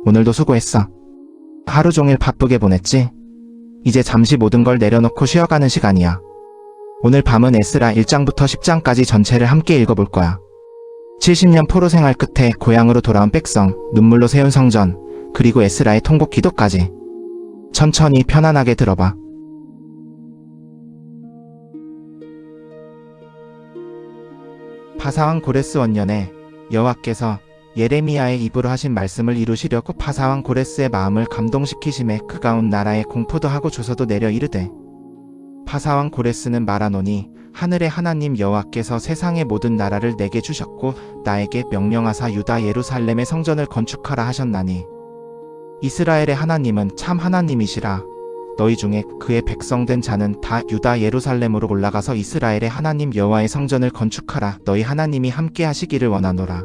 오늘도 수고했어. 하루 종일 바쁘게 보냈지? 이제 잠시 모든 걸 내려놓고 쉬어가는 시간이야. 오늘 밤은 에스라 1장부터 10장까지 전체를 함께 읽어볼 거야. 70년 포로 생활 끝에 고향으로 돌아온 백성, 눈물로 세운 성전, 그리고 에스라의 통곡 기도까지. 천천히 편안하게 들어봐. 파사왕 고레스 원년에 여호와께서 예레미야의 입으로 하신 말씀을 이루시려고 파사왕 고레스의 마음을 감동시키심에 그가 온 나라에 공포도 하고 조서도 내려 이르되, 파사왕 고레스는 말하노니 하늘의 하나님 여호와께서 세상의 모든 나라를 내게 주셨고 나에게 명령하사 유다 예루살렘의 성전을 건축하라 하셨나니 이스라엘의 하나님은 참 하나님이시라. 너희 중에 그의 백성된 자는 다 유다 예루살렘으로 올라가서 이스라엘의 하나님 여호와의 성전을 건축하라. 너희 하나님이 함께 하시기를 원하노라.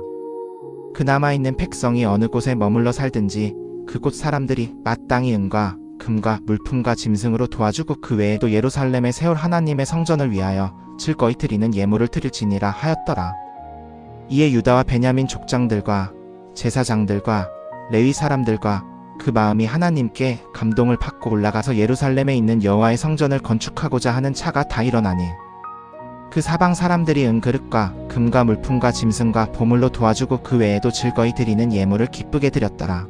그 남아있는 백성이 어느 곳에 머물러 살든지 그곳 사람들이 마땅히 은과 금과 물품과 짐승으로 도와주고 그 외에도 예루살렘에 세울 하나님의 성전을 위하여 즐거이 드리는 예물을 드릴지니라 하였더라. 이에 유다와 베냐민 족장들과 제사장들과 레위 사람들과 그 마음이 하나님께 감동을 받고 올라가서 예루살렘에 있는 여호와의 성전을 건축하고자 하는 차가 다 일어나니 그 사방 사람들이 은그릇과 금과 물품과 짐승과 보물로 도와주고 그 외에도 즐거이 드리는 예물을 기쁘게 드렸더라.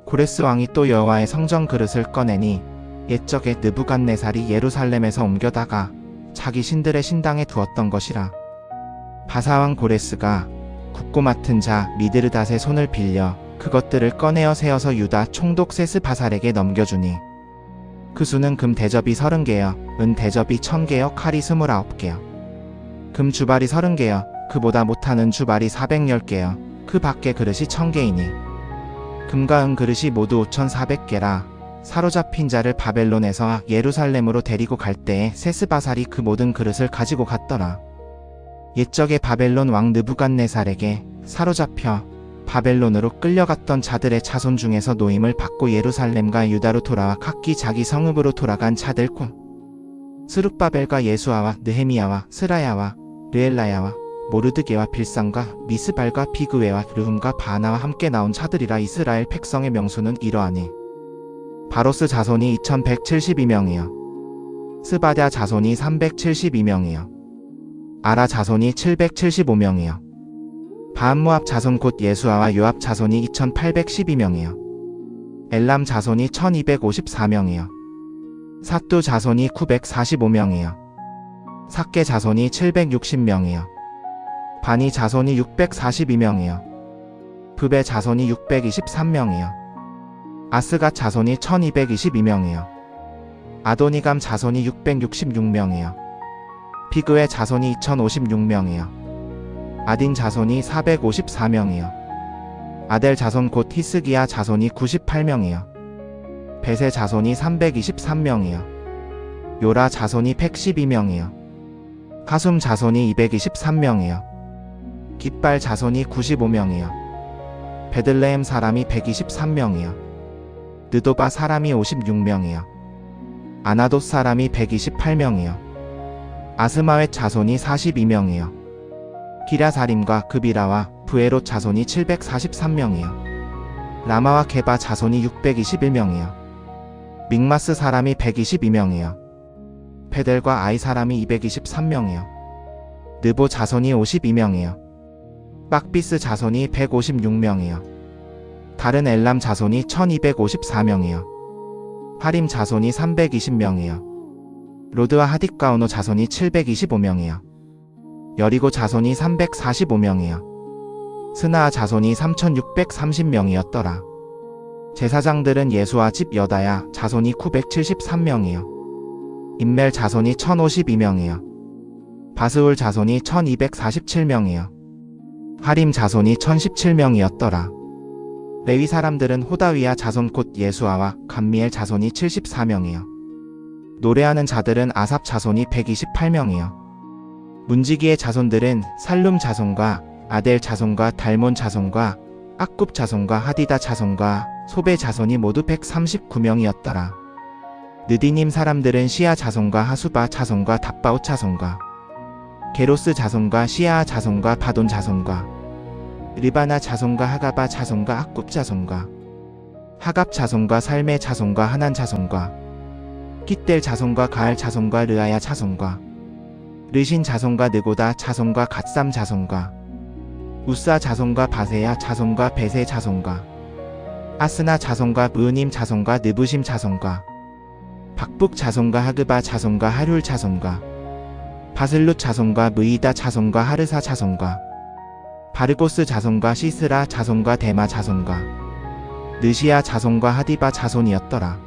고레스 왕이 또 여호와의 성전 그릇을 꺼내니 옛적에 느부갓네살이 예루살렘에서 옮겨다가 자기 신들의 신당에 두었던 것이라. 바사왕 고레스가 굽고 맡은 자 미드르닷의 손을 빌려 그것들을 꺼내어 세어서 유다 총독 세스바살에게 넘겨주니 그 수는 금 대접이 30개여 은 대접이 1000개여 칼이 29개여 금 주발이 30개여 그보다 못하는 주발이 410개여 그 밖에 그릇이 1000개이니 금과 은 그릇이 모두 5400개라. 사로잡힌 자를 바벨론에서 예루살렘으로 데리고 갈 때에 세스바살이 그 모든 그릇을 가지고 갔더라. 옛적에 바벨론 왕 느부갓네살에게 사로잡혀 바벨론으로 끌려갔던 자들의 자손 중에서 노임을 받고 예루살렘과 유다로 돌아와 각기 자기 성읍으로 돌아간 자들 곧 스룹바벨과 예수아와 느헤미야와 스라야와 르엘라야와 모르드게와 빌상과 미스발과 비그웨와 르훔과 바나와 함께 나온 자들이라. 이스라엘 백성의 명수는 이러하니 바로스 자손이 2172명이요 스바랴 자손이 372명이요 아라 자손이 775명이요 바암모압 자손 곧 예수아와 요압 자손이 2812명이요 엘람 자손이 1254명이요 삿두 자손이 945명이요 삭게 자손이 760명이요 바니 자손이 642명이요 브베 자손이 623명이요 아스갓 자손이 1222명이요 아도니감 자손이 666명이요 비그의 자손이 2056명이요 아딘 자손이 454명이요 아델 자손 곧 히스기야 자손이 98명이요 벳의 자손이 323명이요 요라 자손이 112명이요 하숨 자손이 223명이요 깃발 자손이 95명이요 베들레헴 사람이 123명이요 느도바 사람이 56명이요 아나돗 사람이 128명이요 아스마웻 자손이 42명이요 기랴사림과 그비라와 브에롯 자손이 743명이요 라마와 게바 자손이 621명이요 믹마스 사람이 122명이요 베델과 아이 사람이 223명이요 느보 자손이 52명이요 빡비스 자손이 156명이요 다른 엘람 자손이 1254명이요 하림 자손이 320명이요 로드와 하딕가오노 자손이 725명이요 여리고 자손이 345명이요 스나아 자손이 3630명이었더라. 제사장들은 예수아 집 여다야 자손이 973명이요 임멜 자손이 1052명이요 바스울 자손이 1247명이요 하림 자손이 1017명이었더라. 레위 사람들은 호다위야 자손 곧 예수아와 감미엘 자손이 74명이요 노래하는 자들은 아삽 자손이 128명이요 문지기의 자손들은 살룸 자손과 아델 자손과 달몬 자손과 악굽 자손과 하디다 자손과 소베 자손이 모두 139명이었더라. 느디님 사람들은 시아 자손과 하수바 자손과 답바옷 자손과 게로스 자손과 시아 자손과 바돈 자손과 리바나 자손과 하가바 자손과 악굽 자손과 하갑 자손과 살메 자손과 하난 자손과 깃델 자손과 가알 자손과 르아야 자손과 르신 자손과 느고다 자손과 갓삼 자손과 우사 자손과 바세야 자손과 베세 자손과 아스나 자손과 무으님 자손과 느부심 자손과 박북 자손과 하그바 자손과 하룰 자손과 바슬룻 자손과 무이다 자손과 하르사 자손과 바르고스 자손과 시스라 자손과 데마 자손과 느시아 자손과 하디바 자손이었더라.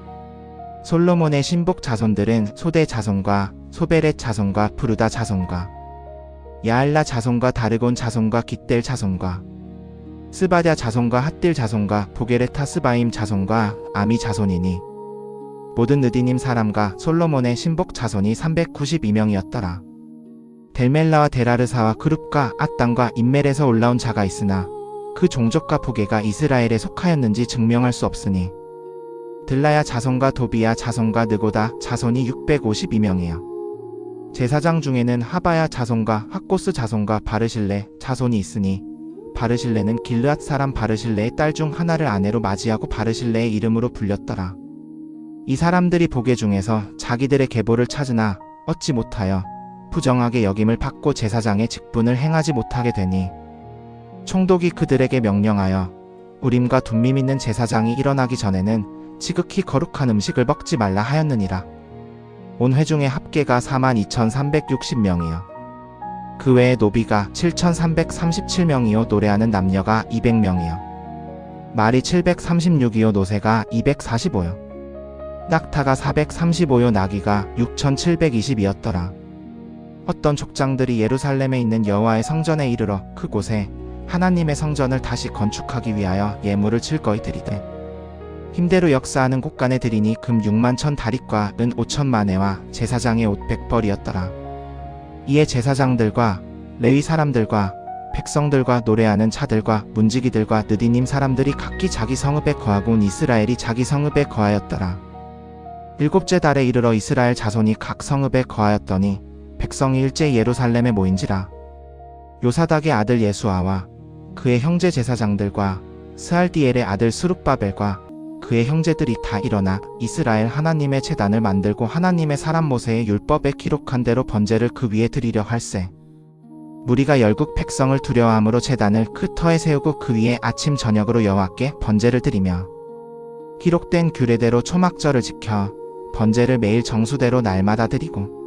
솔로몬의 신복 자손들은 소대 자손과 소베렛 자손과 푸르다 자손과 야알라 자손과 다르곤 자손과 깃델 자손과 스바랴 자손과 핫딜 자손과 보게레타 스바임 자손과 아미 자손이니 모든 느디님 사람과 솔로몬의 신복 자손이 392명이었더라. 델멜라와 데라르사와 크룹과 앗단과 인멜에서 올라온 자가 있으나 그 종족과 보게가 이스라엘에 속하였는지 증명할 수 없으니 들라야 자손과 도비야 자손과 느고다 자손이 652명이요. 제사장 중에는 하바야 자손과 학고스 자손과 바르실레 자손이 있으니 바르실레는 길르앗 사람 바르실레의 딸 중 하나를 아내로 맞이하고 바르실레의 이름으로 불렸더라. 이 사람들이 보게 중에서 자기들의 계보를 찾으나 얻지 못하여 부정하게 여김을 받고 제사장의 직분을 행하지 못하게 되니 총독이 그들에게 명령하여 우림과 둠밈 있는 제사장이 일어나기 전에는 지극히 거룩한 음식을 먹지 말라 하였느니라. 온 회중의 합계가 42,360명이요. 그 외에 노비가 7,337명이요. 노래하는 남녀가 200명이요. 말이 736이요. 노새가 245요. 낙타가 435요. 나귀가 6,720이었더라. 어떤 족장들이 예루살렘에 있는 여호와의 성전에 이르러 그곳에 하나님의 성전을 다시 건축하기 위하여 예물을 즐거이 드리되 힘대로 역사하는 곳간에 드리니 금 61,000 다릿과 은 5,000만 회와 제사장의 옷 100벌이었더라. 이에 제사장들과 레위 사람들과 백성들과 노래하는 차들과 문지기들과 느디님 사람들이 각기 자기 성읍에 거하고 온 이스라엘이 자기 성읍에 거하였더라. 일곱째 달에 이르러 이스라엘 자손이 각 성읍에 거하였더니 백성이 일제 예루살렘에 모인지라. 요사닥의 아들 예수아와 그의 형제 제사장들과 스알디엘의 아들 스룹바벨과 그의 형제들이 다 일어나 이스라엘 하나님의 제단을 만들고 하나님의 사람 모세의 율법에 기록한 대로 번제를 그 위에 드리려 할세. 무리가 열국 백성을 두려워함으로 제단을 그 터에 세우고 그 위에 아침 저녁으로 여호와께 번제를 드리며 기록된 규례대로 초막절을 지켜 번제를 매일 정수대로 날마다 드리고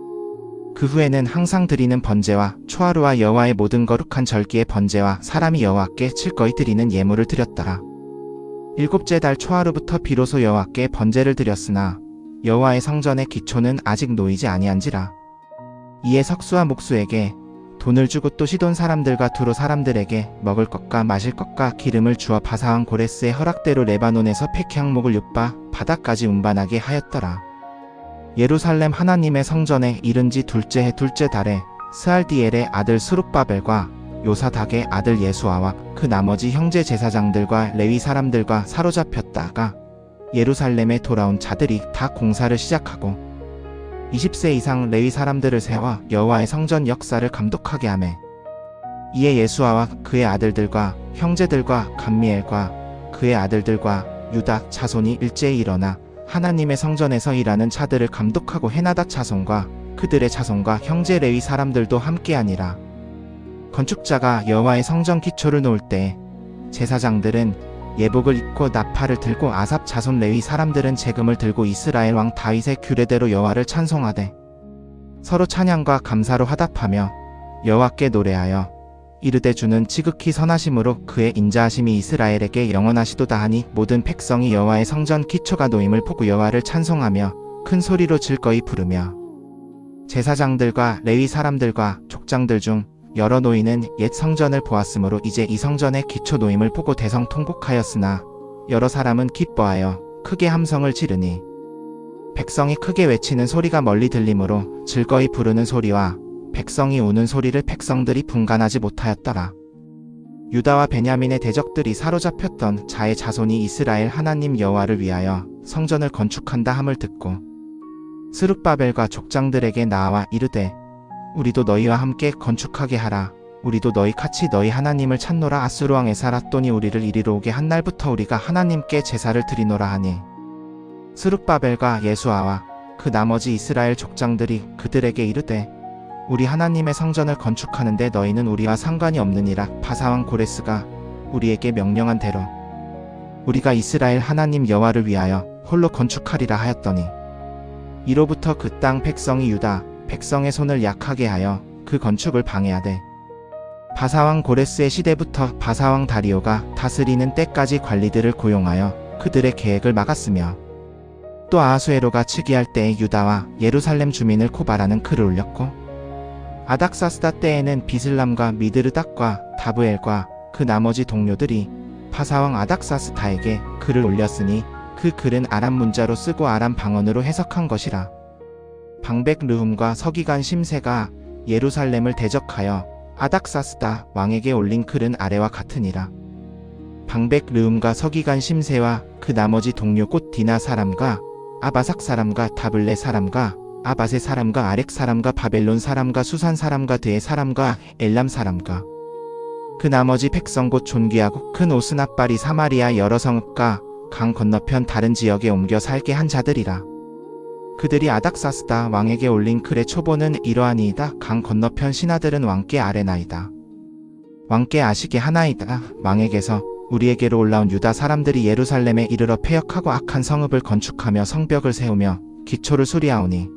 그 후에는 항상 드리는 번제와 초하루와 여호와의 모든 거룩한 절기의 번제와 사람이 여호와께 즐거이 드리는 예물을 드렸더라. 일곱째 달 초하루부터 비로소 여호와께 번제를 드렸으나 여호와의 성전의 기초는 아직 놓이지 아니한지라. 이에 석수와 목수에게 돈을 주고 또 시돈 사람들과 두로 사람들에게 먹을 것과 마실 것과 기름을 주어 바사왕 고레스의 허락대로 레바논에서 백향목을 윳바 바다까지 운반하게 하였더라. 예루살렘 하나님의 성전에 이른 지 둘째 해 둘째 달에 스알디엘의 아들 스룹바벨과 요사닥의 아들 예수아와 그 나머지 형제 제사장들과 레위 사람들과 사로잡혔다가 예루살렘에 돌아온 자들이 다 공사를 시작하고 20세 이상 레위 사람들을 세워 여호와의 성전 역사를 감독하게 하매 이에 예수아와 그의 아들들과 형제들과 감미엘과 그의 아들들과 유다 자손이 일제히 일어나 하나님의 성전에서 일하는 자들을 감독하고 헤나다 자손과 그들의 자손과 형제 레위 사람들도 함께하니라. 건축자가 여호와의 성전 기초를 놓을 때 제사장들은 예복을 입고 나팔을 들고 아삽 자손 레위 사람들은 재금을 들고 이스라엘 왕 다윗의 규례대로 여호와를 찬송하되 서로 찬양과 감사로 화답하며 여호와께 노래하여 이르되 주는 지극히 선하심으로 그의 인자하심이 이스라엘에게 영원하시도다 하니 모든 백성이 여호와의 성전 기초가 놓임을 보고 여호와를 찬송하며 큰 소리로 즐거이 부르며 제사장들과 레위 사람들과 족장들 중 여러 노인은 옛 성전을 보았으므로 이제 이 성전의 기초 놓임을 보고 대성통곡하였으나 여러 사람은 기뻐하여 크게 함성을 지르니 백성이 크게 외치는 소리가 멀리 들리므로 즐거이 부르는 소리와 백성이 우는 소리를 백성들이 분간하지 못하였더라. 유다와 베냐민의 대적들이 사로잡혔던 자의 자손이 이스라엘 하나님 여호와를 위하여 성전을 건축한다 함을 듣고 스룹바벨과 족장들에게 나와 이르되 우리도 너희와 함께 건축하게 하라. 우리도 너희 같이 너희 하나님을 찾노라. 아수르 왕 에사라돈이 우리를 이리로 오게 한 날부터 우리가 하나님께 제사를 드리노라 하니 스룹바벨과 예수아와 그 나머지 이스라엘 족장들이 그들에게 이르되 우리 하나님의 성전을 건축하는데 너희는 우리와 상관이 없느니라. 바사왕 고레스가 우리에게 명령한 대로 우리가 이스라엘 하나님 여호와를 위하여 홀로 건축하리라 하였더니 이로부터 그 땅 백성이 유다 백성의 손을 약하게 하여 그 건축을 방해하되 바사왕 고레스의 시대부터 바사왕 다리오가 다스리는 때까지 관리들을 고용하여 그들의 계획을 막았으며 또 아하수에로가 즉위할 때에 유다와 예루살렘 주민을 고발하는 글을 올렸고 아닥사스다 때에는 비슬람과 미드르닥과 다브엘과 그 나머지 동료들이 바사왕 아닥사스다에게 글을 올렸으니 그 글은 아람 문자로 쓰고 아람 방언으로 해석한 것이라. 방백 르훔과 서기관 심세가 예루살렘을 대적하여 아닥사스다 왕에게 올린 글은 아래와 같으니라. 방백 르훔과 서기관 심세와 그 나머지 동료 곧 디나 사람과 아바삭 사람과 다블레 사람과 아바세 사람과 아렉 사람과 바벨론 사람과 수산 사람과 드에 사람과 엘람 사람과 그 나머지 백성 곧 존귀하고 큰 오스나빨이 사마리아 여러 성읍과 강 건너편 다른 지역에 옮겨 살게 한 자들이라. 그들이 아닥사스다 왕에게 올린 글의 초보는 이러하니이다. 강 건너편 신하들은 왕께 아뢰나이다. 왕께 아시게 하나이다. 왕에게서 우리에게로 올라온 유다 사람들이 예루살렘에 이르러 패역하고 악한 성읍을 건축하며 성벽을 세우며 기초를 수리하오니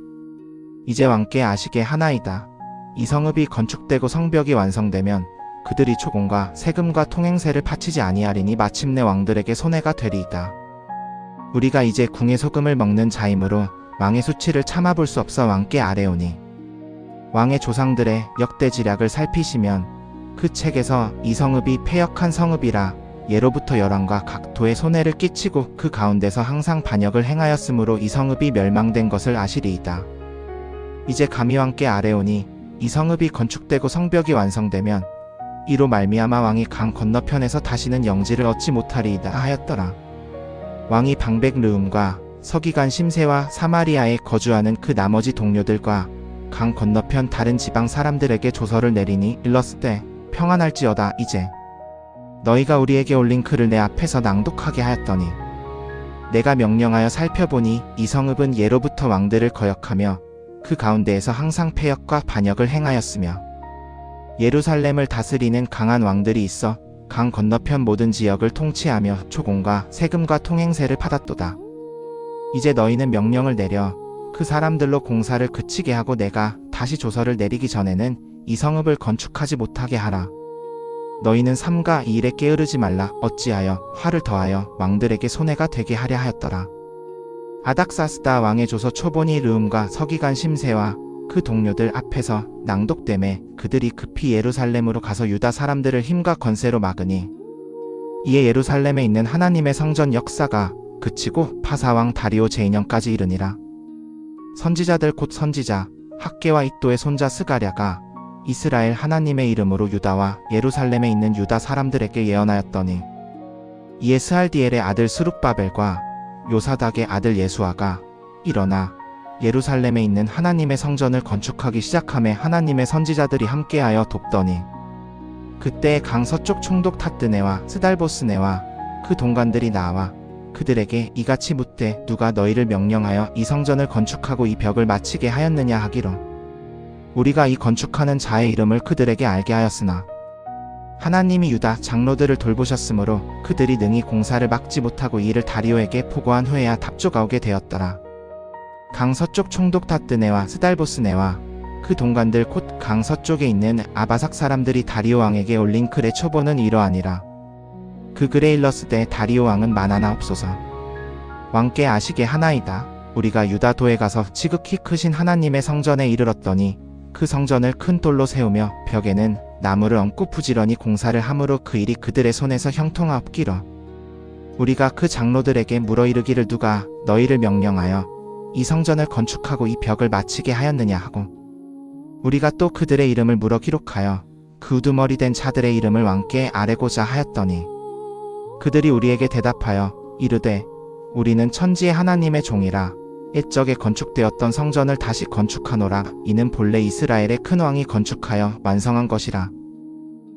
이제 왕께 아시게 하나이다. 이 성읍이 건축되고 성벽이 완성되면 그들이 초공과 세금과 통행세를 바치지 아니하리니 마침내 왕들에게 손해가 되리이다. 우리가 이제 궁의 소금을 먹는 자이므로 왕의 수치를 참아볼 수 없어 왕께 아뢰오니 왕의 조상들의 역대 지략을 살피시면 그 책에서 이 성읍이 패역한 성읍이라 예로부터 열왕과 각토에 손해를 끼치고 그 가운데서 항상 반역을 행하였으므로 이 성읍이 멸망된 것을 아시리이다. 이제 감히 왕께 아뢰오니 이 성읍이 건축되고 성벽이 완성되면 이로 말미암아 왕이 강 건너편에서 다시는 영지를 얻지 못하리이다 하였더라. 왕이 방백 르훔과 서기관 심세와 사마리아에 거주하는 그 나머지 동료들과 강 건너편 다른 지방 사람들에게 조서를 내리니 일렀으되 평안할지어다. 이제 너희가 우리에게 올린 글을 내 앞에서 낭독하게 하였더니 내가 명령하여 살펴보니 이 성읍은 예로부터 왕들을 거역하며 그 가운데에서 항상 패역과 반역을 행하였으며 예루살렘을 다스리는 강한 왕들이 있어 강 건너편 모든 지역을 통치하며 초공과 세금과 통행세를 받았도다. 이제 너희는 명령을 내려 그 사람들로 공사를 그치게 하고 내가 다시 조서를 내리기 전에는 이 성읍을 건축하지 못하게 하라. 너희는 삼가 이 일에 게으르지 말라. 어찌하여 화를 더하여 왕들에게 손해가 되게 하려 하였더라. 아닥사스다 왕의 조서 초본이 르훔과 서기관 심세와 그 동료들 앞에서 낭독되매 그들이 급히 예루살렘으로 가서 유다 사람들을 힘과 권세로 막으니 이에 예루살렘에 있는 하나님의 성전 역사가 그치고 바사왕 다리오 제2년까지 이르니라. 선지자들 곧 선지자 학개와 이또의 손자 스가랴가 이스라엘 하나님의 이름으로 유다와 예루살렘에 있는 유다 사람들에게 예언하였더니 이에 스알디엘의 아들 스룹바벨과 요사닥의 아들 예수아가 일어나 예루살렘에 있는 하나님의 성전을 건축하기 시작하며 하나님의 선지자들이 함께하여 돕더니 그때에 강 서쪽 총독 탓드네와 스달보스네와 그 동관들이 나와 그들에게 이같이 묻되 누가 너희를 명령하여 이 성전을 건축하고 이 벽을 마치게 하였느냐 하기로 우리가 이 건축하는 자의 이름을 그들에게 알게 하였으나 하나님이 유다 장로들을 돌보셨으므로 그들이 능히 공사를 막지 못하고 이 일을 다리오에게 보고한 후에야 답조가 오게 되었더라. 강 서쪽 총독 탓드네와 스달보스네와 그 동관들 곧 강 서쪽에 있는 아바삭 사람들이 다리오 왕에게 올린 글의 초보는 이러하니라. 그 글에 일렀으되 다리오 왕은 만하나옵소서. 왕께 아시게 하나이다. 우리가 유다도에 가서 지극히 크신 하나님의 성전에 이르렀더니 그 성전을 큰 돌로 세우며 벽에는 나무를 얹고 부지런히 공사를 함으로 그 일이 그들의 손에서 형통하옵기로 우리가 그 장로들에게 물어 이르기를 누가 너희를 명령하여 이 성전을 건축하고 이 벽을 마치게 하였느냐 하고 우리가 또 그들의 이름을 물어 기록하여 그 우두머리 된 자들의 이름을 왕께 아뢰고자 하였더니 그들이 우리에게 대답하여 이르되 우리는 천지의 하나님의 종이라 옛적에 건축되었던 성전을 다시 건축하노라. 이는 본래 이스라엘의 큰 왕이 건축하여 완성한 것이라.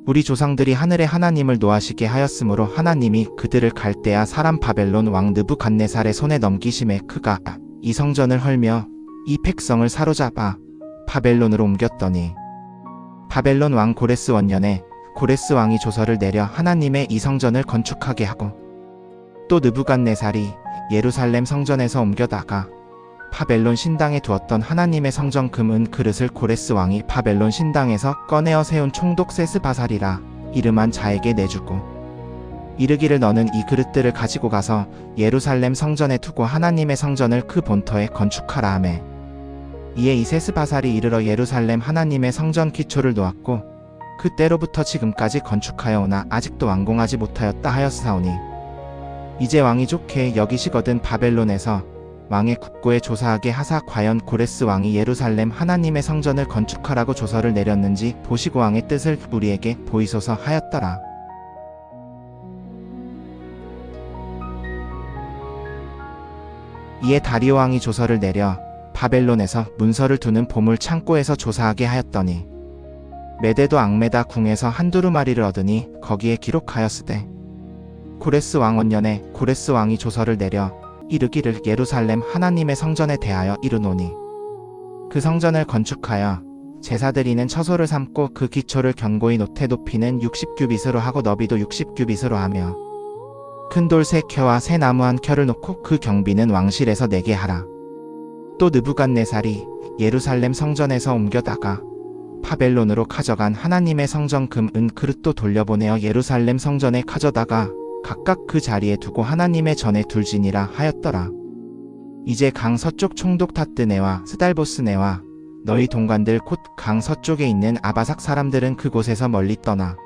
우리 조상들이 하늘의 하나님을 노하시게 하였으므로 하나님이 그들을 갈대아 사람 바벨론 왕 느부갓네살의 손에 넘기심에 그가 이 성전을 헐며 이 백성을 사로잡아 바벨론으로 옮겼더니 바벨론 왕 고레스 원년에 고레스 왕이 조서를 내려 하나님의 이 성전을 건축하게 하고 또 느부갓네살이 예루살렘 성전에서 옮겨다가 바벨론 신당에 두었던 하나님의 성전 금 그릇을 고레스 왕이 바벨론 신당에서 꺼내어 세운 총독 세스바살이라 이름한 자에게 내주고 이르기를 너는 이 그릇들을 가지고 가서 예루살렘 성전에 두고 하나님의 성전을 그 본터에 건축하라 하매 이에 이 세스바살이 이르러 예루살렘 하나님의 성전 기초를 놓았고 그때로부터 지금까지 건축하여 오나 아직도 완공하지 못하였다 하였사오니 이제 왕이 좋게 여기시거든 바벨론에서 왕의 국고에 조사하게 하사 과연 고레스 왕이 예루살렘 하나님의 성전을 건축하라고 조서를 내렸는지 보시고 왕의 뜻을 우리에게 보이소서 하였더라. 이에 다리오 왕이 조서를 내려 바벨론에서 문서를 두는 보물 창고에서 조사하게 하였더니 메데도 앙메다 궁에서 한 두루마리를 얻으니 거기에 기록하였으되 고레스 왕 원년에 고레스 왕이 조서를 내려 이르기를 예루살렘 하나님의 성전에 대하여 이르노니 그 성전을 건축하여 제사드리는 처소를 삼고 그 기초를 견고히 노태 높이는 60규빗으로 하고 너비도 60규빗으로 하며 큰 돌 3켜와 새 나무 1켜를 놓고 그 경비는 왕실에서 내게 하라. 또 느부갓네살이 예루살렘 성전에서 옮겨다가 바벨론으로 가져간 하나님의 성전 금 그릇도 돌려보내어 예루살렘 성전에 가져다가 각각 그 자리에 두고 하나님의 전에 둘지니라 하였더라. 이제 강 서쪽 총독 탓드네와 스달보스네와 너희 동관들 곧 강 서쪽에 있는 아바삭 사람들은 그곳에서 멀리 떠나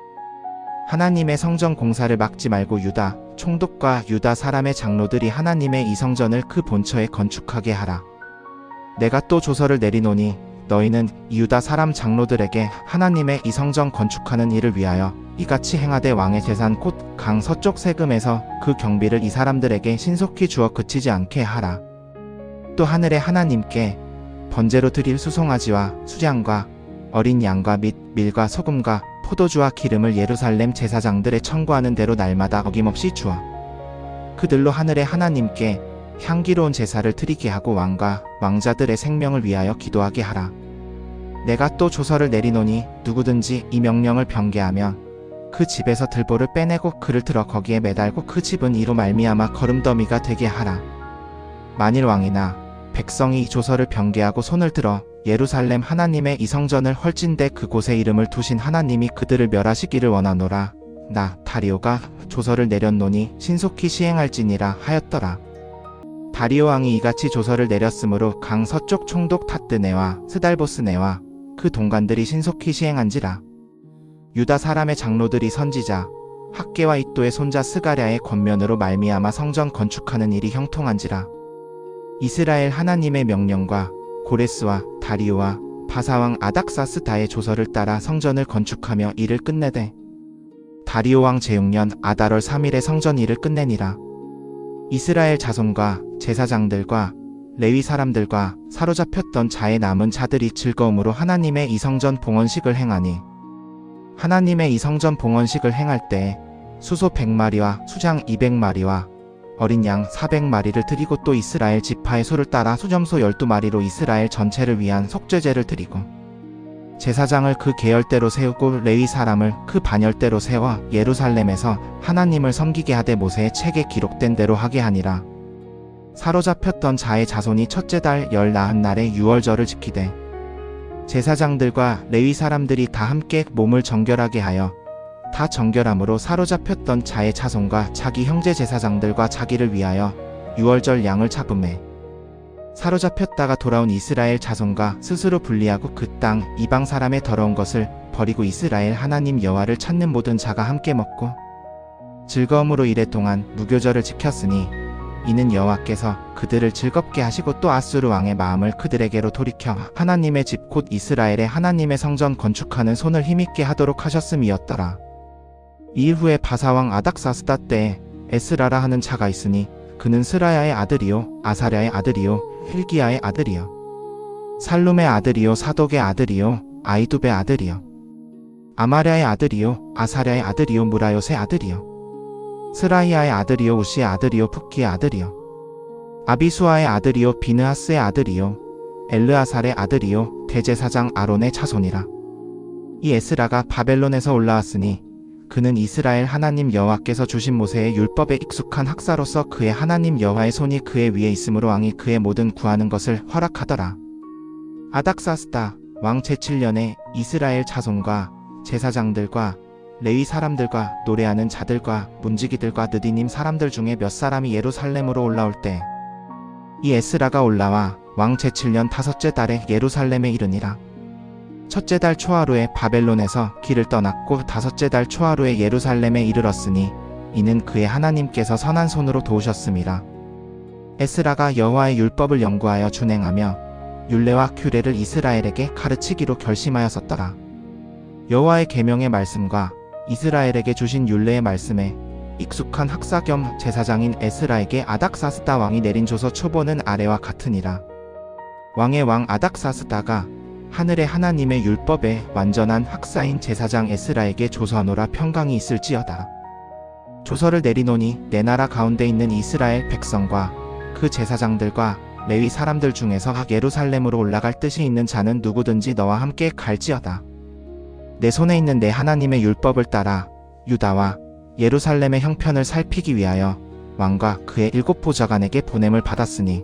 하나님의 성전 공사를 막지 말고 유다 총독과 유다 사람의 장로들이 하나님의 이 성전을 그 본처에 건축하게 하라. 내가 또 조서를 내리노니 너희는 유다 사람 장로들에게 하나님의 이 성전 건축하는 일을 위하여 이같이 행하되 왕의 재산 곧 강 서쪽 세금에서 그 경비를 이 사람들에게 신속히 주어 그치지 않게 하라. 또 하늘의 하나님께 번제로 드릴 수송아지와 수량과 어린 양과 및 밀과 소금과 포도주와 기름을 예루살렘 제사장들의 청구하는 대로 날마다 어김없이 주어 그들로 하늘의 하나님께 향기로운 제사를 드리게 하고 왕과 왕자들의 생명을 위하여 기도하게 하라. 내가 또 조서를 내리노니 누구든지 이 명령을 변개하면 그 집에서 들보를 빼내고 그를 들어 거기에 매달고 그 집은 이로 말미암아 거름더미가 되게 하라. 만일 왕이나 백성이 이 조서를 변개하고 손을 들어 예루살렘 하나님의 이 성전을 헐진대 그곳에 이름을 두신 하나님이 그들을 멸하시기를 원하노라. 나 다리오가 조서를 내렸노니 신속히 시행할지니라 하였더라. 다리오 왕이 이같이 조서를 내렸으므로 강 서쪽 총독 탓드네와 스달보스네와 그 동관들이 신속히 시행한지라. 유다 사람의 장로들이 선지자 학개와 이또의 손자 스가랴의 권면으로 말미암아 성전 건축하는 일이 형통한지라. 이스라엘 하나님의 명령과 고레스와 다리오와 바사왕 아닥사스다의 조서를 따라 성전을 건축하며 일을 끝내되 다리오 왕 제6년 아달월 3일에 성전 일을 끝내니라. 이스라엘 자손과 제사장들과 레위 사람들과 사로잡혔던 자의 남은 자들이 즐거움으로 하나님의 이 성전 봉헌식을 행하니 하나님의 이 성전 봉헌식을 행할 때 수소 100마리와 수장 200마리와 어린 양 400마리를 드리고 또 이스라엘 지파의 수를 따라 수점소 12마리로 이스라엘 전체를 위한 속죄제를 드리고 제사장을 그 계열대로 세우고 레위 사람을 그 반열대로 세워 예루살렘에서 하나님을 섬기게 하되 모세의 책에 기록된 대로 하게 하니라. 사로잡혔던 자의 자손이 첫째 달 열 나흔 날에 유월절을 지키되 제사장들과 레위 사람들이 다 함께 몸을 정결하게 하여 다 정결함으로 사로잡혔던 자의 자손과 자기 형제 제사장들과 자기를 위하여 유월절 양을 잡음에 사로잡혔다가 돌아온 이스라엘 자손과 스스로 분리하고 그 땅 이방 사람의 더러운 것을 버리고 이스라엘 하나님 여호와를 찾는 모든 자가 함께 먹고 즐거움으로 이래 동안 무교절을 지켰으니 이는 여호와께서 그들을 즐겁게 하시고 또 아수르 왕의 마음을 그들에게로 돌이켜 하나님의 집 곧 이스라엘의 하나님의 성전 건축하는 손을 힘있게 하도록 하셨음이었더라. 이후에 바사왕 아닥사스다 때에 에스라라 하는 자가 있으니 그는 스라야의 아들이요 아사랴의 아들이요 힐기야의 아들이요 살룸의 아들이요 사독의 아들이요 아이두베의 아들이요 아마랴의 아들이요 아사랴의 아들이요 무라요의 아들이요 스라히아의 아들이요 우시의 아들이요 푸키의 아들이요 아비수아의 아들이요 비느하스의 아들이요 엘르아살의 아들이요 대제사장 아론의 자손이라. 이 에스라가 바벨론에서 올라왔으니 그는 이스라엘 하나님 여호와께서 주신 모세의 율법에 익숙한 학사로서 그의 하나님 여호와의 손이 그의 위에 있으므로 왕이 그의 모든 구하는 것을 허락하더라. 아닥사스다 왕 제7년에 이스라엘 자손과 제사장들과 레위 사람들과 노래하는 자들과 문지기들과 느디님 사람들 중에 몇 사람이 예루살렘으로 올라올 때 이 에스라가 올라와 왕 제7년 다섯째 달에 예루살렘에 이르니라. 첫째 달 초하루에 바벨론에서 길을 떠났고 다섯째 달 초하루에 예루살렘에 이르렀으니 이는 그의 하나님께서 선한 손으로 도우셨음이라. 에스라가 여호와의 율법을 연구하여 준행하며 율례와 규례를 이스라엘에게 가르치기로 결심하였었더라. 여호와의 계명의 말씀과 이스라엘에게 주신 율례의 말씀에 익숙한 학사 겸 제사장인 에스라에게 아닥사스다 왕이 내린 조서 초보는 아래와 같으니라. 왕의 왕 아닥사스다가 하늘의 하나님의 율법에 완전한 학사인 제사장 에스라에게 조서하노라 평강이 있을지어다. 조서를 내리노니 내 나라 가운데 있는 이스라엘 백성과 그 제사장들과 레위 사람들 중에서 예루살렘으로 올라갈 뜻이 있는 자는 누구든지 너와 함께 갈지어다. 내 손에 있는 내 하나님의 율법을 따라 유다와 예루살렘의 형편을 살피기 위하여 왕과 그의 7 보좌관에게 보냄을 받았으니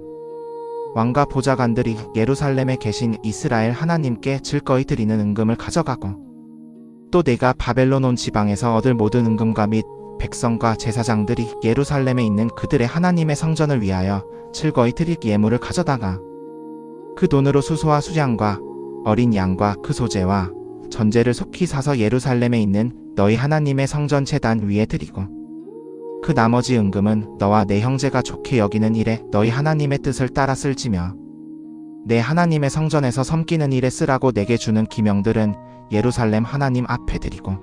왕과 보좌관들이 예루살렘에 계신 이스라엘 하나님께 즐거이 드리는 은금을 가져가고 또 내가 바벨론 온 지방에서 얻을 모든 은금과 및 백성과 제사장들이 예루살렘에 있는 그들의 하나님의 성전을 위하여 즐거이 드릴 예물을 가져다가 그 돈으로 수소와 수양과 어린 양과 그 소재와 전제를 속히 사서 예루살렘에 있는 너희 하나님의 성전 제단 위에 드리고 그 나머지 은금은 너와 내 형제가 좋게 여기는 일에 너희 하나님의 뜻을 따라 쓸지며 내 하나님의 성전에서 섬기는 일에 쓰라고 내게 주는 기명들은 예루살렘 하나님 앞에 드리고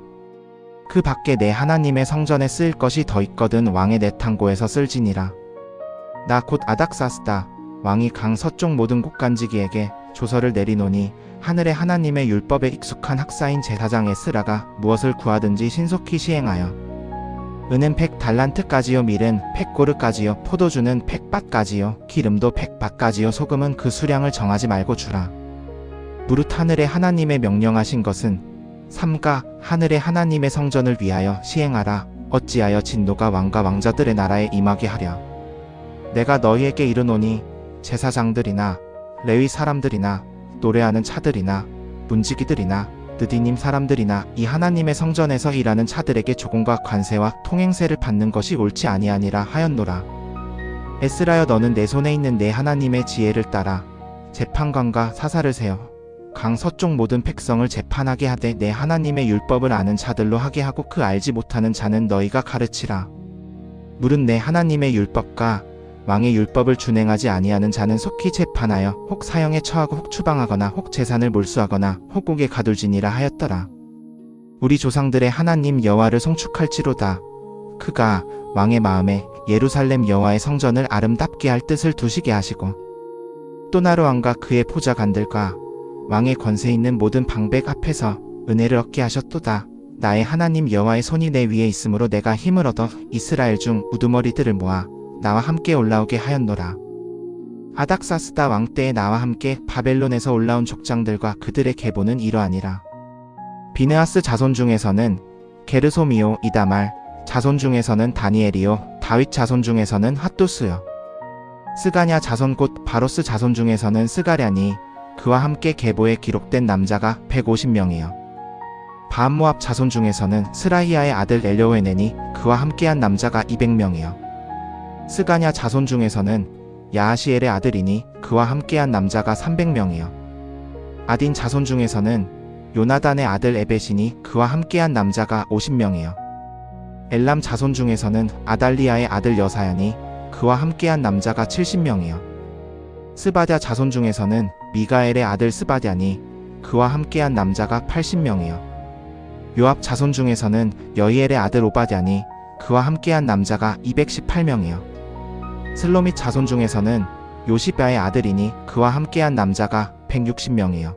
그 밖에 내 하나님의 성전에 쓰일 것이 더 있거든 왕의 내탕고에서 쓸지니라. 나 곧 아닥사스다 왕이 강 서쪽 모든 곡간지기에게 조서를 내리노니 하늘의 하나님의 율법에 익숙한 학사인 제사장 에스라가 무엇을 구하든지 신속히 시행하여 은은 100달란트까지요 밀은 100고르까지요 포도주는 100밭까지요 기름도 100밭까지요 소금은 그 수량을 정하지 말고 주라. 무릇 하늘의 하나님의 명령하신 것은 삼가 하늘의 하나님의 성전을 위하여 시행하라. 어찌하여 진노가 왕과 왕자들의 나라에 임하게 하랴. 내가 너희에게 이르노니 제사장들이나 레위 사람들이나 노래하는 차들이나 문지기들이나 느디님 사람들이나 이 하나님의 성전에서 일하는 차들에게 조공과 관세와 통행세를 받는 것이 옳지 아니하니라 하였노라. 에스라여 너는 내 손에 있는 내 하나님의 지혜를 따라 재판관과 사사를 세워 강 서쪽 모든 백성을 재판하게 하되 내 하나님의 율법을 아는 자들로 하게 하고 그 알지 못하는 자는 너희가 가르치라. 무릇 내 하나님의 율법과 왕의 율법을 준행하지 아니하는 자는 속히 재판하여 혹 사형에 처하고 혹 추방하거나 혹 재산을 몰수하거나 혹 옥에 가둘지니라 하였더라. 우리 조상들의 하나님 여호와를 송축할지로다. 그가 왕의 마음에 예루살렘 여호와의 성전을 아름답게 할 뜻을 두시게 하시고 또 나르 왕과 그의 보좌관들과 왕의 권세 있는 모든 방백 앞에서 은혜를 얻게 하셨도다. 나의 하나님 여호와의 손이 내 위에 있으므로 내가 힘을 얻어 이스라엘 중 우두머리들을 모아 나와 함께 올라오게 하였노라. 아닥사스다 왕 때에 나와 함께 바벨론에서 올라온 족장들과 그들의 계보는 이러하니라. 비느하스 자손 중에서는 게르솜이요 이다말, 자손 중에서는 다니엘이요 다윗 자손 중에서는 핫두스요 스가냐 자손 곧 바로스 자손 중에서는 스가랴니 그와 함께 계보에 기록된 남자가 150명이요 바암모압 자손 중에서는 스라히아의 아들 엘료웨네니 그와 함께한 남자가 200명이요 스가냐 자손 중에서는 야하시엘의 아들이니 그와 함께한 남자가 300명이요 아딘 자손 중에서는 요나단의 아들 에벳이니 그와 함께한 남자가 50명이요 엘람 자손 중에서는 아달리아의 아들 여사야니 그와 함께한 남자가 70명이요 스바랴 자손 중에서는 미가엘의 아들 스바랴니 그와 함께한 남자가 80명이요 요압 자손 중에서는 여이엘의 아들 오바댜니 그와 함께한 남자가 218명이요 슬로밋 자손 중에서는 요시바의 아들이니 그와 함께한 남자가 160명이요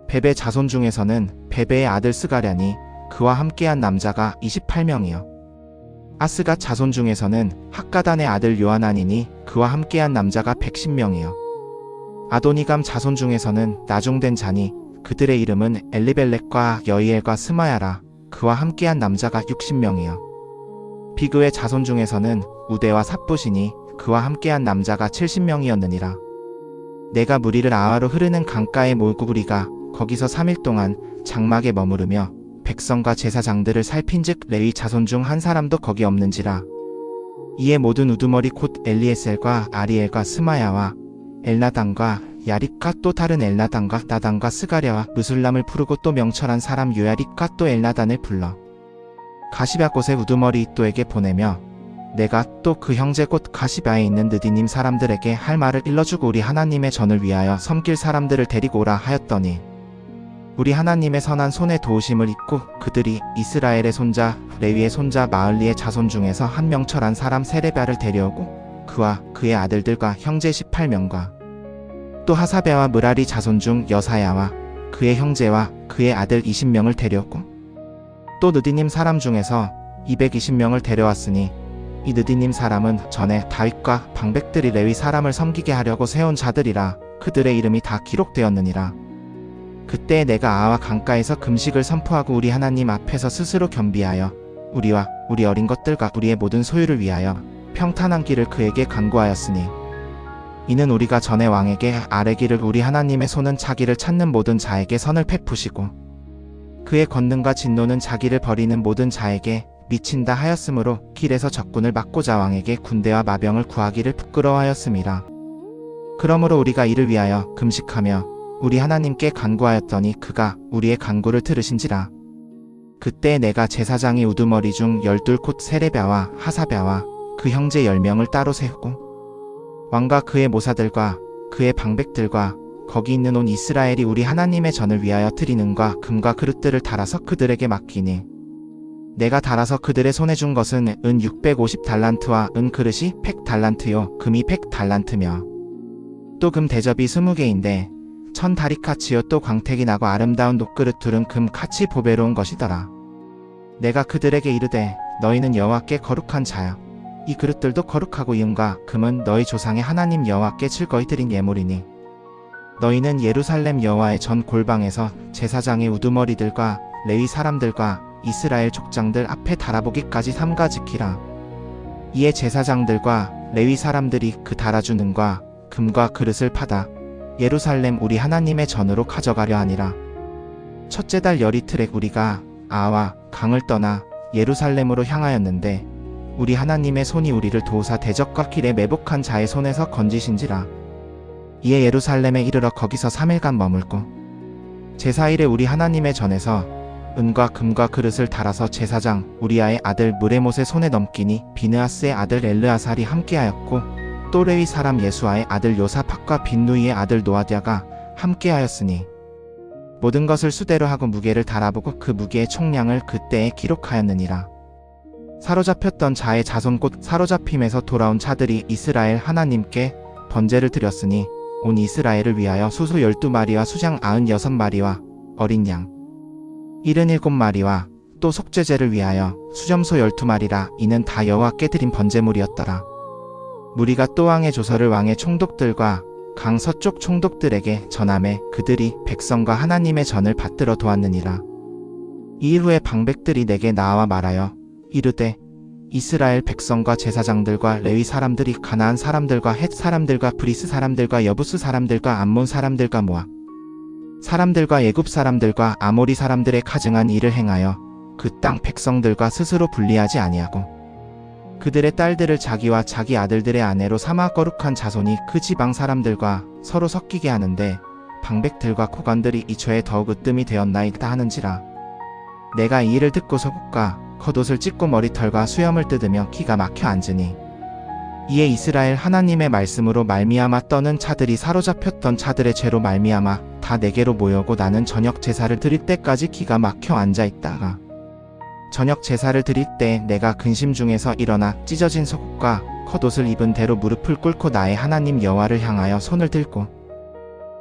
베베 자손 중에서는 베베의 아들 스가랴니 그와 함께한 남자가 28명이요. 아스가 자손 중에서는 학가단의 아들 요하나니니 그와 함께한 남자가 110명이요. 아도니감 자손 중에서는 나중된 자니 그들의 이름은 엘리벨렉과 여이엘과 스마야라 그와 함께한 남자가 60명이요. 비그의 자손 중에서는 우대와 삽부시니 그와 함께한 남자가 70명이었느니라. 내가 무리를 아하로 흐르는 강가에 몰고 우리가 거기서 3일 동안 장막에 머무르며 백성과 제사장들을 살핀즉 레위 자손 중 한 사람도 거기 없는지라. 이에 모든 우두머리 곧 엘리에셀과 아리엘과 스마야와 엘나단과 야립과 또 다른 엘나단과 나단과 스가랴와 무술람을 부르고 또 명철한 사람 요야립과 또 엘나단을 불러 가시랴 곳의 우두머리 이또에게 보내며 내가 또 그 형제 곧 가시랴에 있는 느디님 사람들에게 할 말을 일러주고 우리 하나님의 전을 위하여 섬길 사람들을 데리고 오라 하였더니 우리 하나님의 선한 손에 도우심을 입고 그들이 이스라엘의 손자 레위의 손자 마을리의 자손 중에서 한 명철한 사람 세레비아를 데려오고 그와 그의 아들들과 형제 18명과 또 하사베와 무라리 자손 중 여사야와 그의 형제와 그의 아들 20명을 데려오고 또 느디님 사람 중에서 220명을 데려왔으니 이 느디님 사람은 전에 다윗과 방백들이 레위 사람을 섬기게 하려고 세운 자들이라 그들의 이름이 다 기록되었느니라. 그때 내가 아와 강가에서 금식을 선포하고 우리 하나님 앞에서 스스로 겸비하여 우리와 우리 어린 것들과 우리의 모든 소유를 위하여 평탄한 길을 그에게 간구하였으니 이는 우리가 전에 왕에게 아뢰기를 우리 하나님의 손은 자기를 찾는 모든 자에게 선을 베푸시고 그의 권능과 진노는 자기를 버리는 모든 자에게 미친다 하였으므로 길에서 적군을 막고자 왕에게 군대와 마병을 구하기를 부끄러워하였음이라. 그러므로 우리가 이를 위하여 금식하며 우리 하나님께 간구하였더니 그가 우리의 간구를 들으신지라. 그때 내가 제사장의 우두머리 중 12 곧 세레비아와 하사베와 그 형제 10명을 따로 세우고 왕과 그의 모사들과 그의 방백들과 거기 있는 온 이스라엘이 우리 하나님의 전을 위하여 드리는과 금과 그릇들을 달아서 그들에게 맡기니 내가 달아서 그들의 손에 준 것은 은 650달란트와 은 그릇이 100달란트요 금이 100달란트며 또 금 대접이 20개인데 1000다리카치요 또 광택이 나고 아름다운 녹그릇 둘은 금 같이 보배로운 것이더라. 내가 그들에게 이르되 너희는 여호와께 거룩한 자여 이 그릇들도 거룩하고 이음과 금은 너희 조상의 하나님 여호와께 즐거이 드린 예물이니 너희는 예루살렘 여호와의 전 골방에서 제사장의 우두머리들과 레위 사람들과 이스라엘 족장들 앞에 달아보기까지 삼가 지키라. 이에 제사장들과 레위 사람들이 그 달아주는과 금과 그릇을 받아 예루살렘 우리 하나님의 전으로 가져가려 하니라. 첫째 달 열이틀에 우리가 아와 강을 떠나 예루살렘으로 향하였는데 우리 하나님의 손이 우리를 도우사 대적과 길에 매복한 자의 손에서 건지신지라. 이에 예루살렘에 이르러 거기서 3일간 머물고 제사일에 우리 하나님의 전에서 은과 금과 그릇을 달아서 제사장 우리아의 아들 무레못의 손에 넘기니 비느하스의 아들 엘르아살이 함께하였고 또 레위 사람 예수아의 아들 요사팍과 빈누이의 아들 노아디아가 함께하였으니 모든 것을 수대로 하고 무게를 달아보고 그 무게의 총량을 그때에 기록하였느니라. 사로잡혔던 자의 자손 곧 사로잡힘에서 돌아온 자들이 이스라엘 하나님께 번제를 드렸으니 온 이스라엘을 위하여 수소 12마리와 수장 96마리와 어린 양 77마리와 또 속죄제를 위하여 수점소 12마리라. 이는 다 여호와께 드린 번제물이었더라. 무리가 또 왕의 조서를 왕의 총독들과 강 서쪽 총독들에게 전하매 그들이 백성과 하나님의 전을 받들어 도왔느니라. 이일 후에 방백들이 내게 나와 말하여 이르되 이스라엘 백성과 제사장들과 레위 사람들이 가나안 사람들과 헷 사람들과 브리스 사람들과 여부스 사람들과 암몬 사람들과 모압 사람들과 애굽 사람들과 아모리 사람들의 가증한 일을 행하여 그 땅 백성들과 스스로 분리하지 아니하고 그들의 딸들을 자기와 자기 아들들의 아내로 삼아 거룩한 자손이 그 지방 사람들과 서로 섞이게 하는데 방백들과 고관들이 이 죄에 더욱 으뜸이 되었나이다 하는지라. 내가 이 일을 듣고 속옷과 겉옷을 찢고 머리털과 수염을 뜯으며 기가 막혀 앉으니 이에 이스라엘 하나님의 말씀으로 말미암아 떠는 자들이 사로잡혔던 자들의 죄로 말미암아 다 내게로 모여오고 나는 저녁 제사를 드릴 때까지 기가 막혀 앉아있다가 저녁 제사를 드릴 때 내가 근심 중에서 일어나 찢어진 속옷과 겉옷을 입은 대로 무릎을 꿇고 나의 하나님 여호와를 향하여 손을 들고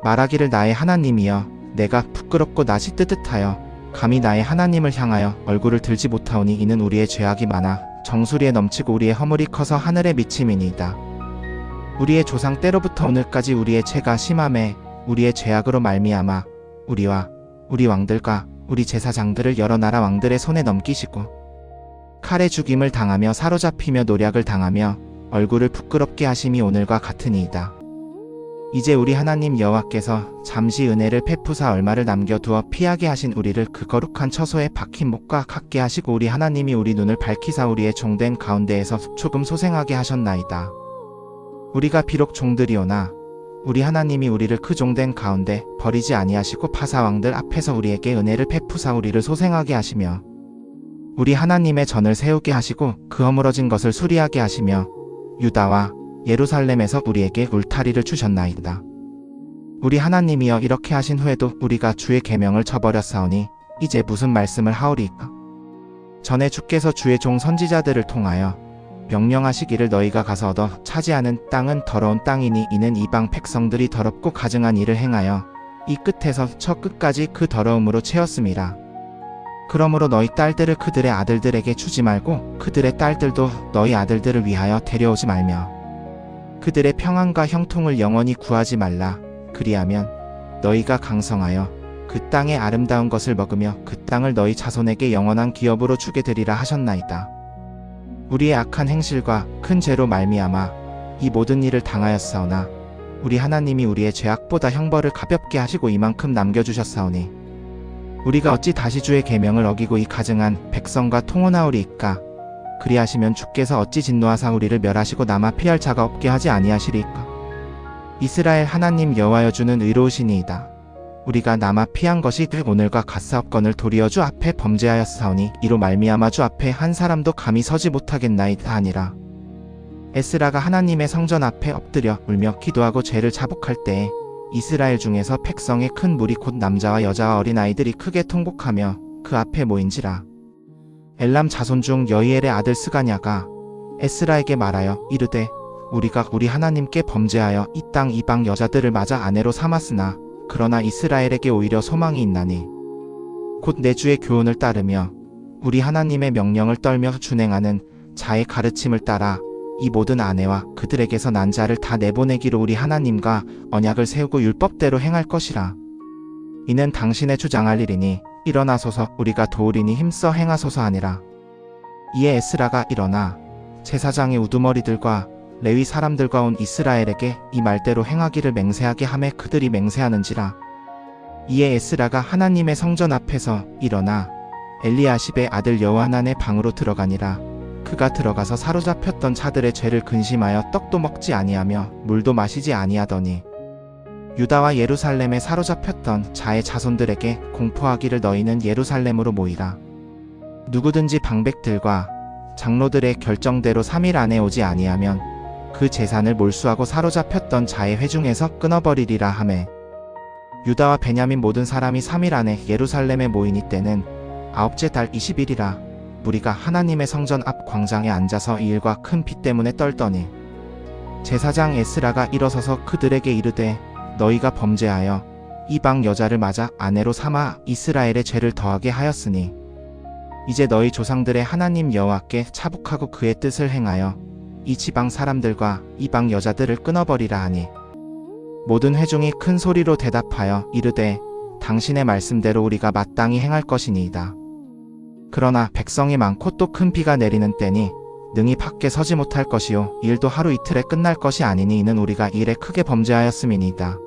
말하기를 나의 하나님이여 내가 부끄럽고 낯이 뜨뜻하여 감히 나의 하나님을 향하여 얼굴을 들지 못하오니 이는 우리의 죄악이 많아 정수리에 넘치고 우리의 허물이 커서 하늘에 미침이니이다. 우리의 조상 때로부터 오늘까지 우리의 죄가 심함에 우리의 죄악으로 말미암아 우리와 우리 왕들과 우리 제사장들을 여러 나라 왕들의 손에 넘기시고 칼에 죽임을 당하며 사로잡히며 노략을 당하며 얼굴을 부끄럽게 하심이 오늘과 같으니이다. 이제 우리 하나님 여호와께서 잠시 은혜를 베푸사 얼마를 남겨두어 피하게 하신 우리를 그 거룩한 처소에 박힌 목과 같게 하시고 우리 하나님이 우리 눈을 밝히사 우리의 종된 가운데에서 조금 소생하게 하셨나이다. 우리가 비록 종들이오나 우리 하나님이 우리를 그 종된 가운데 버리지 아니하시고 파사왕들 앞에서 우리에게 은혜를 베푸사 우리를 소생하게 하시며 우리 하나님의 전을 세우게 하시고 그 허물어진 것을 수리하게 하시며 유다와 예루살렘에서 우리에게 울타리를 주셨나이다. 우리 하나님이여 이렇게 하신 후에도 우리가 주의 계명을 저버렸사오니 이제 무슨 말씀을 하오리까? 전에 주께서 주의 종 선지자들을 통하여 명령하시기를 너희가 가서 얻어 차지하는 땅은 더러운 땅이니 이는 이방 백성들이 더럽고 가증한 일을 행하여 이 끝에서 저 끝까지 그 더러움으로 채웠음이라. 그러므로 너희 딸들을 그들의 아들들에게 주지 말고 그들의 딸들도 너희 아들들을 위하여 데려오지 말며 그들의 평안과 형통을 영원히 구하지 말라. 그리하면 너희가 강성하여 그 땅의 아름다운 것을 먹으며 그 땅을 너희 자손에게 영원한 기업으로 주게 되리라 하셨나이다. 우리의 악한 행실과 큰 죄로 말미암아 이 모든 일을 당하였사오나 우리 하나님이 우리의 죄악보다 형벌을 가볍게 하시고 이만큼 남겨주셨사오니 우리가 어찌 다시 주의 계명을 어기고 이 가증한 백성과 통혼하오리이까? 그리하시면 주께서 어찌 진노하사 우리를 멸하시고 남아 피할 자가 없게 하지 아니하시리이까? 이스라엘 하나님 여호와여 주는 의로우시니이다. 우리가 남아 피한 것이 오늘과 같사옵건을 도리어 주 앞에 범죄하였사오니 이로 말미암아 주 앞에 한 사람도 감히 서지 못하겠나이다 하니라. 에스라가 하나님의 성전 앞에 엎드려 울며 기도하고 죄를 자복할 때에 이스라엘 중에서 백성의 큰 무리 곧 남자와 여자와 어린아이들이 크게 통곡하며 그 앞에 모인지라. 엘람 자손 중 여이엘의 아들 스가냐가 에스라에게 말하여 이르되 우리가 우리 하나님께 범죄하여 이 땅 이방 여자들을 맞아 아내로 삼았으나 그러나 이스라엘에게 오히려 소망이 있나니 곧 내 주의 교훈을 따르며 우리 하나님의 명령을 떨며 준행하는 자의 가르침을 따라 이 모든 아내와 그들에게서 난 자를 다 내보내기로 우리 하나님과 언약을 세우고 율법대로 행할 것이라. 이는 당신의 주장할 일이니 일어나소서 우리가 도우리니 힘써 행하소서 하니라. 이에 에스라가 일어나 제사장의 우두머리들과 레위 사람들과 온 이스라엘에게 이 말대로 행하기를 맹세하게 하매 그들이 맹세하는지라. 이에 에스라가 하나님의 성전 앞에서 일어나 엘리야십의 아들 여호하난의 방으로 들어가니라. 그가 들어가서 사로잡혔던 자들의 죄를 근심하여 떡도 먹지 아니하며 물도 마시지 아니하더니 유다와 예루살렘에 사로잡혔던 자의 자손들에게 공포하기를 너희는 예루살렘으로 모이라. 누구든지 방백들과 장로들의 결정대로 3일 안에 오지 아니하면 그 재산을 몰수하고 사로잡혔던 자의 회중에서 끊어버리리라 하매 유다와 베냐민 모든 사람이 3일 안에 예루살렘에 모이니 때는 9째 달 20일이라. 무리가 하나님의 성전 앞 광장에 앉아서 이 일과 큰 비 때문에 떨더니 제사장 에스라가 일어서서 그들에게 이르되 너희가 범죄하여 이방 여자를 맞아 아내로 삼아 이스라엘의 죄를 더하게 하였으니 이제 너희 조상들의 하나님 여호와께 차복하고 그의 뜻을 행하여 이 지방 사람들과 이방 여자들을 끊어버리라 하니 모든 회중이 큰 소리로 대답하여 이르되 당신의 말씀대로 우리가 마땅히 행할 것이니이다. 그러나 백성이 많고 또 큰 비가 내리는 때니 능히 밖에 서지 못할 것이요 일도 하루 이틀에 끝날 것이 아니니 이는 우리가 일에 크게 범죄하였음이니이다.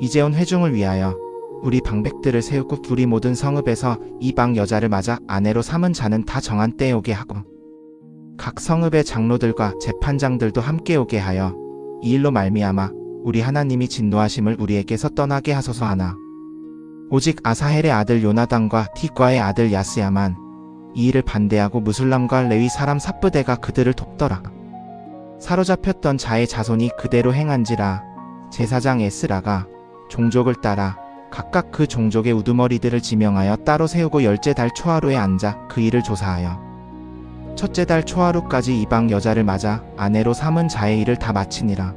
이제 온 회중을 위하여 우리 방백들을 세우고 우리 모든 성읍에서 이방 여자를 맞아 아내로 삼은 자는 다 정한 때에 오게 하고 각 성읍의 장로들과 재판장들도 함께 오게 하여 이 일로 말미암아 우리 하나님이 진노하심을 우리에게서 떠나게 하소서 하나 오직 아사헬의 아들 요나단과 티과의 아들 야스야만 이 일을 반대하고 무술람과 레위 사람 삽브대가 그들을 돕더라. 사로잡혔던 자의 자손이 그대로 행한지라. 제사장 에스라가 종족을 따라 각각 그 종족의 우두머리들을 지명하여 따로 세우고 10째 달 초하루에 앉아 그 일을 조사하여 첫째 달 초하루까지 이방 여자를 맞아 아내로 삼은 자의 일을 다 마치니라.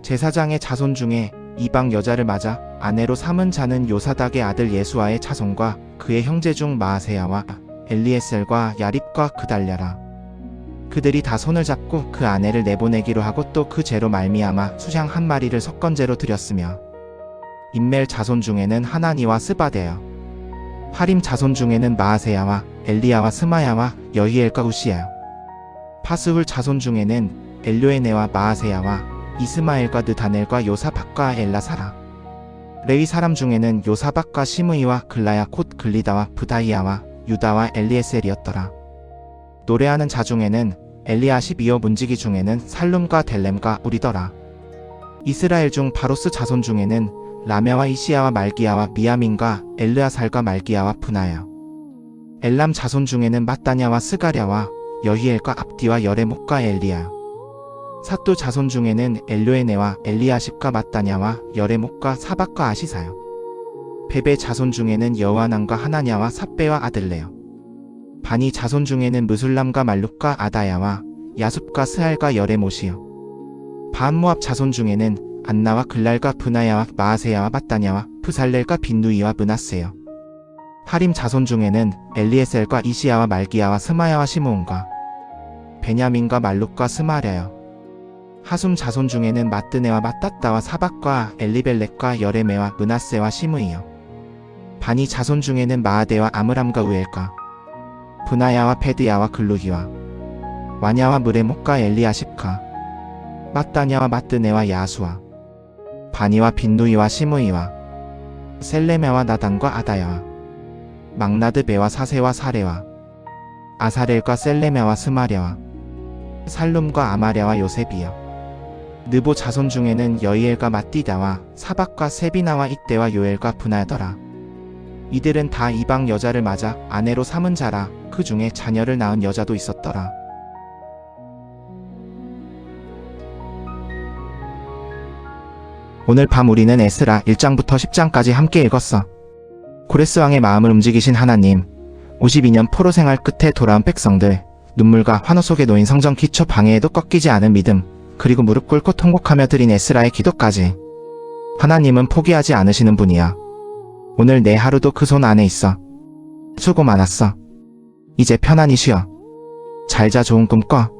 제사장의 자손 중에 이방 여자를 맞아 아내로 삼은 자는 요사닥의 아들 예수아의 자손과 그의 형제 중 마아세야와 엘리에셀과 야립과 그달랴라. 그들이 다 손을 잡고 그 아내를 내보내기로 하고 또 그 죄로 말미암아 수장 한 마리를 석건제로 드렸으며 임멜 자손 중에는 하나니와 스바데여 하림 자손 중에는 마아세야와 엘리야와 스마야와 여히엘과 우시야여 파스훌 자손 중에는 엘료에네와 마아세야와 이스마엘과 느다넬과 요사박과 엘라사라. 레위 사람 중에는 요사박과 시므이와 글라야 곧 글리다와 부다이야와 유다와 엘리에셀이었더라. 노래하는 자 중에는 엘리아십이요 문지기 중에는 살룸과 델렘과 우리더라. 이스라엘 중 바로스 자손 중에는 라메와 이시야와 말기야와 미야민과 엘르아살과 말기야와 분하야. 엘람 자손 중에는 마따냐와 스가랴와 여히엘과 압디와 여레목과 엘리야. 삿도 자손 중에는 엘료에네와 엘리아십과 마따냐와 여레목과 사박과 아시사요. 베베 자손 중에는 여호하난과 하나냐와 삽베와 아들레요. 바니 자손 중에는 무술람과 말룩과 아다야와 야숲과 스알과 여레못이요. 바한모압 자손 중에는 안나와 글랄과 분하야와 마아세야와 마따냐와 푸살렐과 빈누이와 므낫세요. 하림 자손 중에는 엘리에셀과 이시야와 말기야와 스마야와 시므온과 베냐민과 말룩과 스마랴요. 하숨 자손 중에는 마뜨네와 마따따와 사박과 엘리벨렉과 여레메와 므낫세와 시므이요. 바니 자손 중에는 마아데와 아므람과 우엘과 분하야와 페드야와 글루히와 와냐와 무레목과 엘리아십과 마따냐와 마뜨네와 야수와 바니와 빈누이와 시므이와 셀레메와 나단과 아다야와 막나드베와 사세와 사레와 아사렐과 셀레메와 스마랴와 살룸과 아마랴와 요셉이여. 느보 자손 중에는 여이엘과 마띠다와 사박과 세비나와 이때와 요엘과 분하더라. 이들은 다 이방 여자를 맞아 아내로 삼은 자라. 그 중에 자녀를 낳은 여자도 있었더라. 오늘 밤 우리는 에스라 1장부터 10장까지 함께 읽었어. 고레스 왕의 마음을 움직이신 하나님, 52년 포로 생활 끝에 돌아온 백성들, 눈물과 환호 속에 놓인 성전 기초 방해에도 꺾이지 않은 믿음, 그리고 무릎 꿇고 통곡하며 드린 에스라의 기도까지. 하나님은 포기하지 않으시는 분이야. 오늘 내 하루도 그 손 안에 있어. 수고 많았어. 이제 편안히 쉬어. 잘 자, 좋은 꿈 꿔.